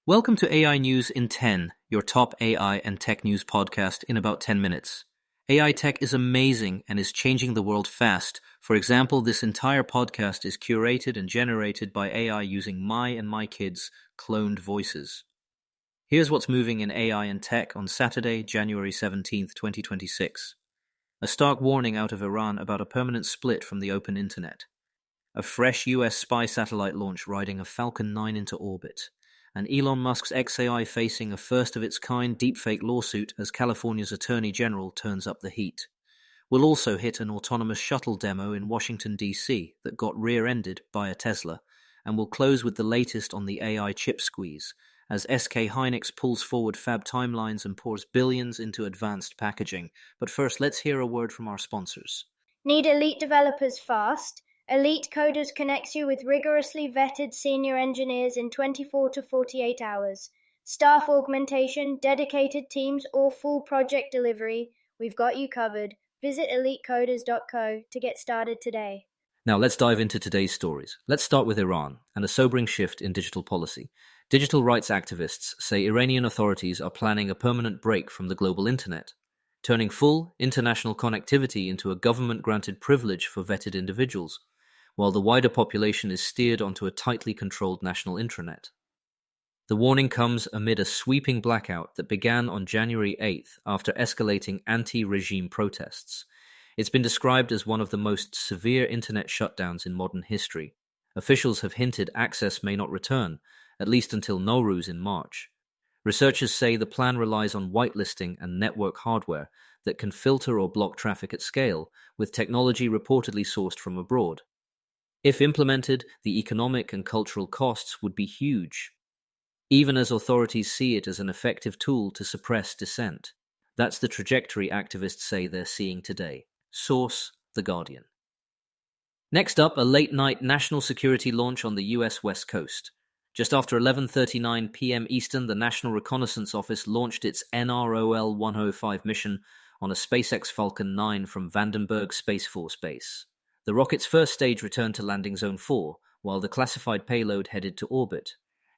Welcome to AI News in 10, your top AI and tech news podcast in about 10 minutes. AI tech is amazing and is changing the world fast. For example, this entire podcast is curated and generated by AI using my and my kids' cloned voices. Here's what's moving in AI and tech on Saturday, January 17th, 2026. A stark warning out of Iran about a permanent split from the open internet. A fresh US spy satellite launch riding a Falcon 9 into orbit. And Elon Musk's xAI facing a first-of-its-kind deepfake lawsuit as California's Attorney General turns up the heat. We'll also hit an autonomous shuttle demo in Washington, D.C. that got rear-ended by a Tesla, and we'll close with the latest on the AI chip squeeze, as SK hynix pulls forward fab timelines and pours billions into advanced packaging. But first, let's hear a word from our sponsors. Need elite developers fast? Elite Coders connects you with rigorously vetted senior engineers in 24 to 48 hours. Staff augmentation, dedicated teams, or full project delivery, we've got you covered. Visit elitecoders.co to get started today. Now let's dive into today's stories. Let's start with Iran and a sobering shift in digital policy. Digital rights activists say Iranian authorities are planning a permanent break from the global internet, turning full international connectivity into a government-granted privilege for vetted individuals, while the wider population is steered onto a tightly controlled national intranet. The warning comes amid a sweeping blackout that began on January 8th after escalating anti-regime protests. It's been described as one of the most severe internet shutdowns in modern history. Officials have hinted access may not return, at least until Nowruz in March. Researchers say the plan relies on whitelisting and network hardware that can filter or block traffic at scale, with technology reportedly sourced from abroad. If implemented, the economic and cultural costs would be huge, even as authorities see it as an effective tool to suppress dissent. That's the trajectory activists say they're seeing today. Source: The Guardian. Next up, a late-night national security launch on the US West Coast. Just after 11:39 p.m. Eastern, the National Reconnaissance Office launched its NROL 105 mission on a SpaceX Falcon 9 from Vandenberg Space Force Base. The rocket's first stage returned to landing zone 4, while the classified payload headed to orbit.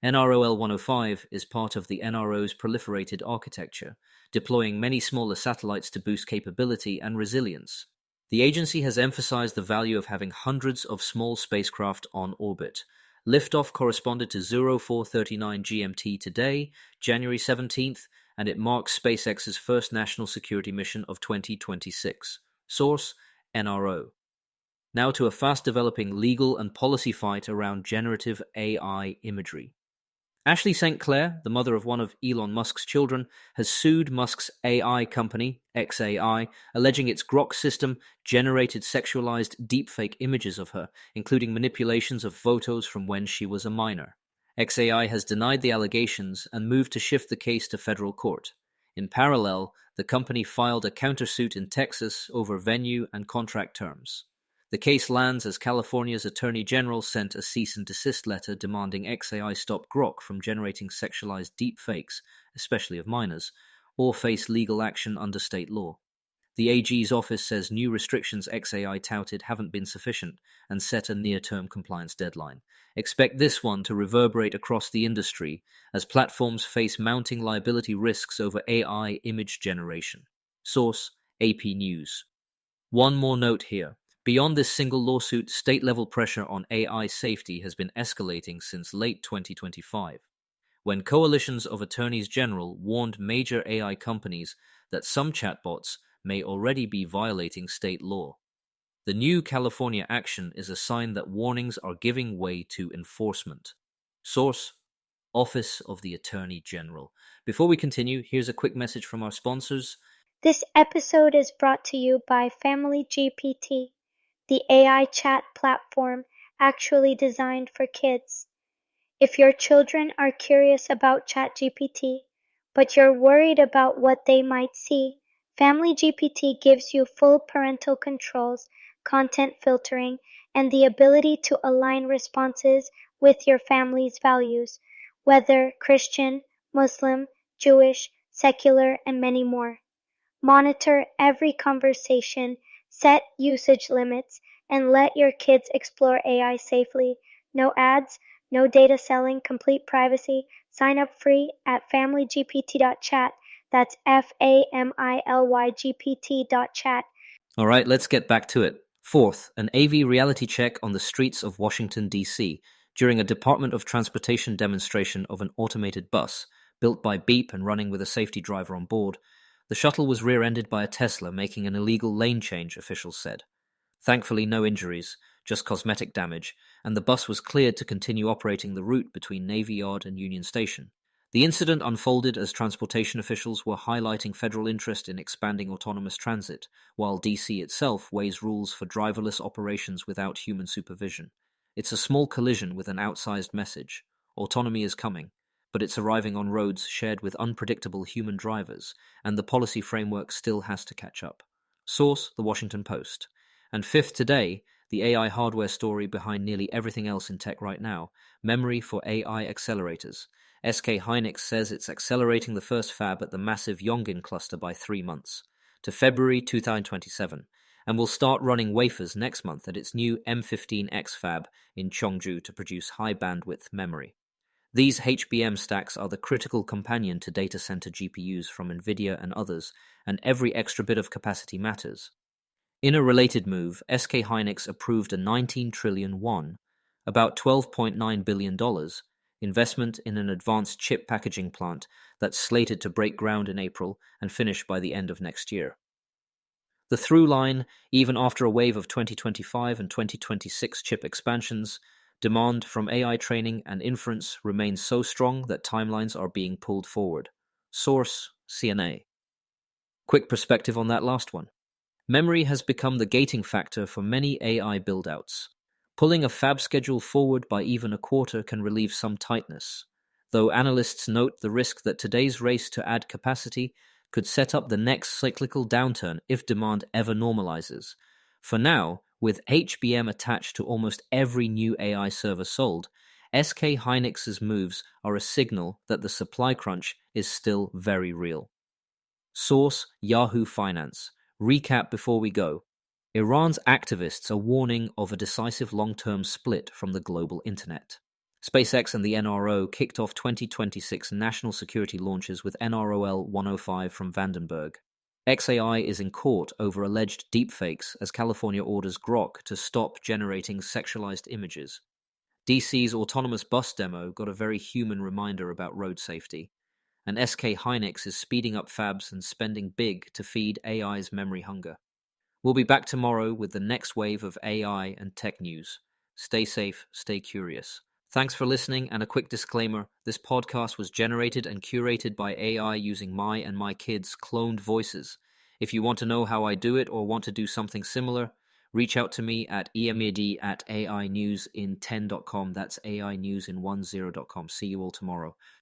NROL 105 is part of the NRO's proliferated architecture, deploying many smaller satellites to boost capability and resilience. The agency has emphasized the value of having hundreds of small spacecraft on orbit. Liftoff corresponded to 0439 GMT today, January 17th, and it marks SpaceX's first national security mission of 2026. Source: NRO. Now to a fast-developing legal and policy fight around generative AI imagery. Ashley St. Clair, the mother of one of Elon Musk's children, has sued Musk's AI company, xAI, alleging its Grok system generated sexualized deepfake images of her, including manipulations of photos from when she was a minor. xAI has denied the allegations and moved to shift the case to federal court. In parallel, the company filed a countersuit in Texas over venue and contract terms. The case lands as California's Attorney General sent a cease and desist letter demanding xAI stop Grok from generating sexualized deepfakes, especially of minors, or face legal action under state law. The AG's office says new restrictions xAI touted haven't been sufficient and set a near-term compliance deadline. Expect this one to reverberate across the industry as platforms face mounting liability risks over AI image generation. Source: AP News. One more note here. Beyond this single lawsuit, state-level pressure on AI safety has been escalating since late 2025, when coalitions of attorneys general warned major AI companies that some chatbots may already be violating state law. The new California action is a sign that warnings are giving way to enforcement. Source: Office of the Attorney General. Before we continue, here's a quick message from our sponsors. This episode is brought to you by Family GPT, the AI chat platform actually designed for kids. If your children are curious about ChatGPT, but you're worried about what they might see, Family GPT gives you full parental controls, content filtering, and the ability to align responses with your family's values, whether Christian, Muslim, Jewish, secular, and many more. Monitor every conversation, set usage limits, and let your kids explore AI safely. No ads, no data selling, complete privacy. Sign up free at familygpt.chat. That's familygpt.chat. All right, let's get back to it. Fourth, an AV reality check on the streets of Washington, D.C. during a Department of Transportation demonstration of an automated bus built by Beep and running with a safety driver on board. The shuttle was rear-ended by a Tesla, making an illegal lane change, officials said. Thankfully, no injuries, just cosmetic damage, and the bus was cleared to continue operating the route between Navy Yard and Union Station. The incident unfolded as transportation officials were highlighting federal interest in expanding autonomous transit, while DC itself weighs rules for driverless operations without human supervision. It's a small collision with an outsized message. Autonomy is coming, but it's arriving on roads shared with unpredictable human drivers, and the policy framework still has to catch up. Source: The Washington Post. And fifth today, the AI hardware story behind nearly everything else in tech right now: memory for AI accelerators. SK hynix says it's accelerating the first fab at the massive Yongin cluster by 3 months, to February 2027, and will start running wafers next month at its new M15X fab in Chongju to produce high-bandwidth memory. These HBM stacks are the critical companion to data center GPUs from NVIDIA and others, and every extra bit of capacity matters. In a related move, SK hynix approved a 19 trillion won, about $12.9 billion, investment in an advanced chip packaging plant that's slated to break ground in April and finish by the end of next year. The through line, even after a wave of 2025 and 2026 chip expansions, demand from AI training and inference remains so strong that timelines are being pulled forward. Source: CNA. Quick perspective on that last one. Memory has become the gating factor for many AI build-outs. Pulling a fab schedule forward by even a quarter can relieve some tightness, though analysts note the risk that today's race to add capacity could set up the next cyclical downturn if demand ever normalizes. For now, with HBM attached to almost every new AI server sold, SK hynix's moves are a signal that the supply crunch is still very real. Source: Yahoo Finance. Recap before we go. Iran's activists are warning of a decisive long-term split from the global internet. SpaceX and the NRO kicked off 2026 national security launches with NROL 105 from Vandenberg. xAI is in court over alleged deepfakes as California orders Grok to stop generating sexualized images. DC's autonomous bus demo got a very human reminder about road safety. And SK hynix is speeding up fabs and spending big to feed AI's memory hunger. We'll be back tomorrow with the next wave of AI and tech news. Stay safe, stay curious. Thanks for listening, and a quick disclaimer: this podcast was generated and curated by AI using my and my kids' cloned voices. If you want to know how I do it or want to do something similar, reach out to me at emid@ainewsin10.com. That's ainewsin10.com. See you all tomorrow.